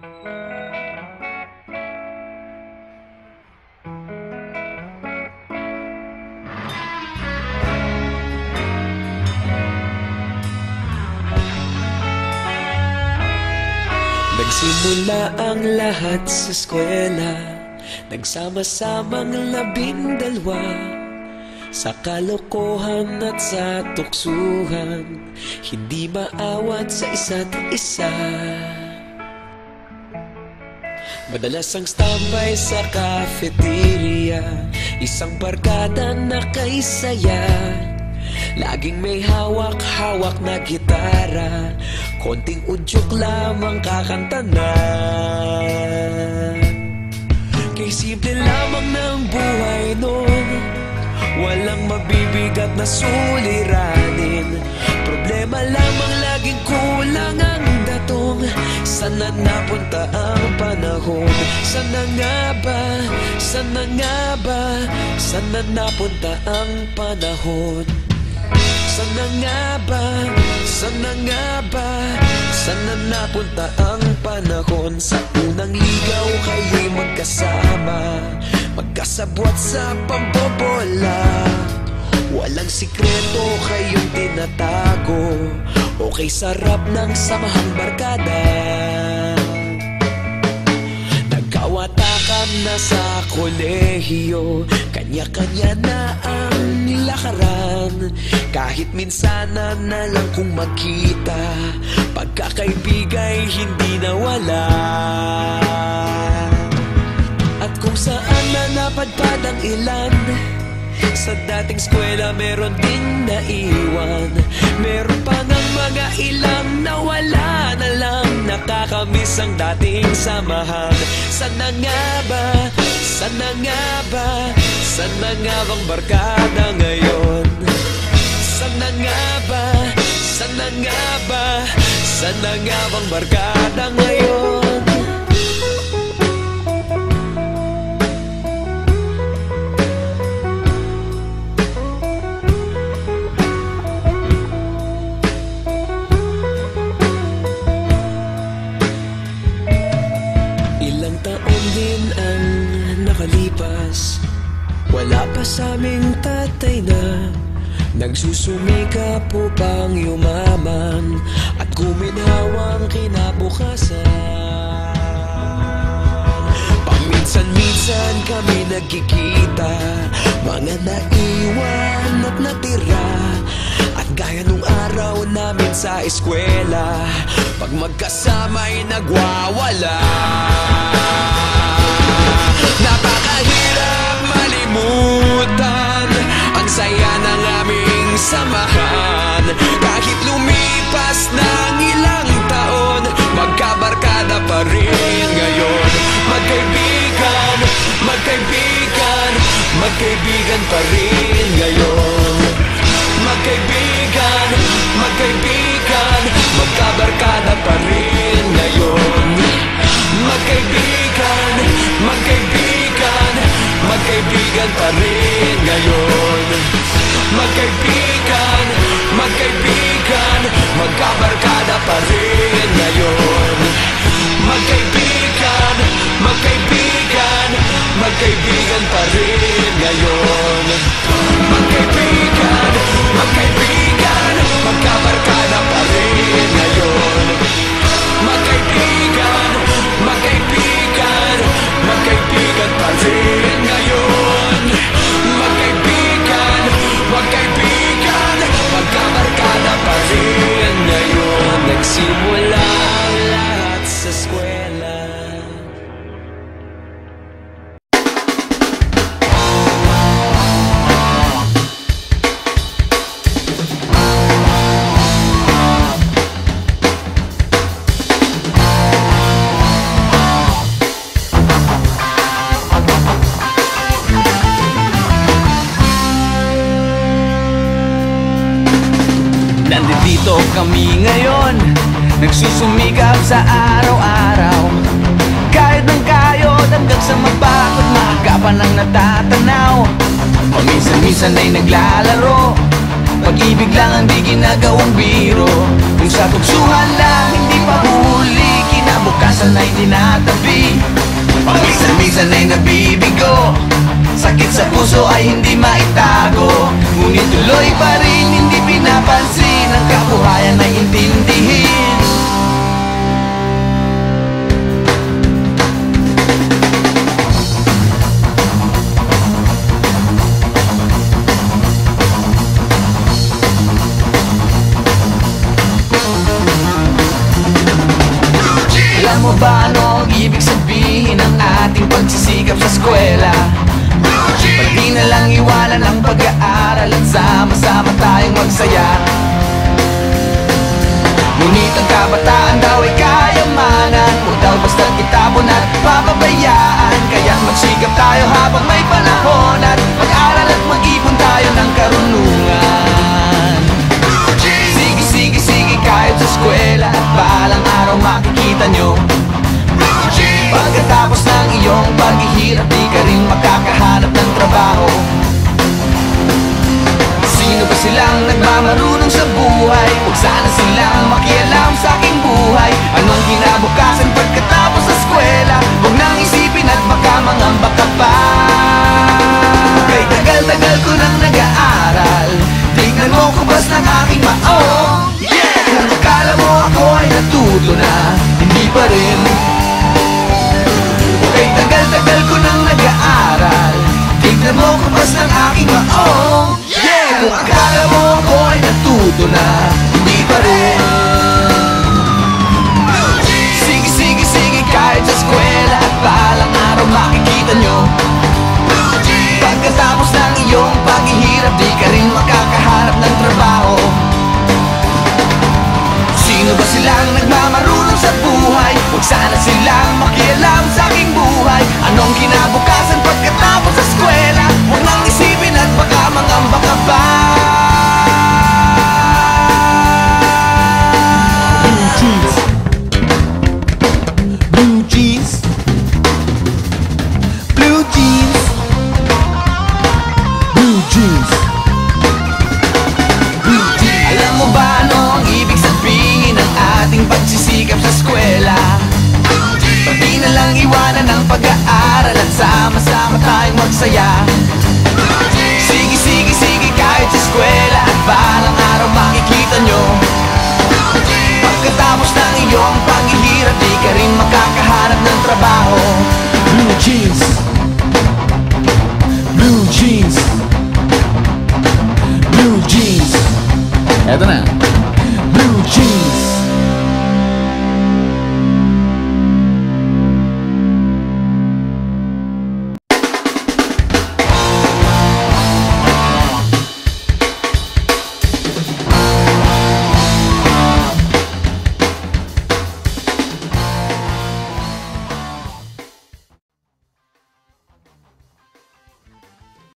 Nagsimula ang lahat sa eskwela, nagsama-samang 12 sa kalokohan at sa tuksuhan, hindi maawat sa isa't isa. Madalas ang standby sa cafeteria, isang barkada na kaisaya, laging may hawak-hawak na gitara, konting udyok lamang kakanta na. Kay simple lamang ng buhay noon, walang mabibigat na suliranin, problema lamang laging kulang ang datong. Sana napunta ang panahon? Sana nga ba? Sana nga ba? Sana napunta ang panahon? Sana nga ba? Sana nga ba? Sana napunta ang panahon? Sa unang ligaw kayo'y magkasama, magkasabwat sa pambobola, walang sikreto kayong tinatago, okay sarap ng samahang barkada. Nagkawatakan na sa kolehiyo, kanya-kanya na ang lakaran, kahit minsana na lang kung magkita, pagkakaibigay hindi nawala. At kung saan na napadpad ang ilan, sa dating eskwela meron ding naiwan, meron pa ng mga ilang nawala na lang, nakakamiss ang dating samahan. Sana nga ba? Sana nga ba? Sana nga bang barkada ngayon? Sana nga ba? Sana nga ba? Sana nga bang barkada ngayon? Ilang taon din ang nakalipas, wala pa sa aming tatay na nagsusumikap upang yumaman at guminhawang kinabukasan. Paminsan-minsan kami nagkikita, mga naiwan at natira, at gaya nung araw namin sa eskwela, pag magkasama'y nagwawala. Napakahirap malimutan ang saya ng aming samahan, kahit lumipas ng ilang taon, magkabarkada pa rin ngayon. Magkaibigan, magkaibigan, magkaibigan pa rin ngayon. Magkaibigan, magkaibigan, magkabarkada pa rin ngayon. Magkaibigan, magkaibigan, magkaibigan pa rin ngayon. Magkaibigan, magkaibigan, magkabarkada pa rin ngayon. Magkaibigan, magkaibigan, magkaibigan pa rin ngayon. Magkaibigan, magkaibigan, magkabarkada pa rin ngayon. Magkaibigan, magkaibigan, magkaibigan pa rin ngayon. Magkaibigan, magkaibigan, magkabarkada pa rin ngayon. Nagsimula ang lahat sa eskwela. Nandito kami ngayon, nagsusumikap sa araw-araw, kahit ng kayod hanggang sa mapagod, maaga pa nang natatanaw. Paminsan-minsan ay naglalaro, pag-ibig lang ang di ginagawang biro. Kung sa tuksuhan lang hindi pa huli, kinabukasan kaalaman ay tinatabi, paminsan-minsan ay nabibigo, sakit sa puso ay hindi maitago, ngunit tuloy pa rin hindi pinapansin, ang kabuhayan ay intindihin. Alam mo ba ano ang ibig sabihin ng ating pagsisikap sa eskwela? Pati na lang iwanan ang pag-aaral at sama-sama tayong magsaya. Ngunit ang kabataan daw ay kayamanan, huwag daw basta't itapon at papabayaan. Kaya magsikap tayo habang may panahon at mag-aral at mag-ipon tayo ng karunungan. Sige, kahit sa eskwela at balang araw makikita nyo, pagkatapos ng iyong paghihirap di ka rin makakahanap ng trabaho. Sino ba silang nagmamarunong sa buhay? Huwag sana silang makialam sa aking buhay. Anong kinabukasan pagkatapos sa eskwela? Huwag nang isipin at baka mangamba ka pa. Kay tagal-tagal ko nang nag-aaral, tignan mo kubas ng aking maong. Kung akala mo ako ay natuto na, hindi pa rin. Kay tagal-tagal ko nang nag-aaral, tignan mo kubas ng aking maong. Kung akala mo ako ay natuto na, hindi pa rin. Sige, kahit sa eskwela at balang araw makikita nyo, pagkatapos ng iyong paghihirap di ka rin makakahanap ng trabaho. Sino ba silang nagmamarunong sa buhay? Huwag sana silang makialam sa aking buhay. Anong kinabukasan pagkatapos sa eskwela? Huwag nang isipin at baka mangamba ka pa. Blue jeans, blue jeans, blue jeans, blue jeans, blue jeans. Alam mo ba ano ang ibig sabihin ng ating pagsisikap sa eskwela? Pati na lang iwanan ang pag-aaral at sama-sama tayong magsaya. Sige, kahit sa eskwela at balang araw makikita nyo, pagkatapos ng iyong pag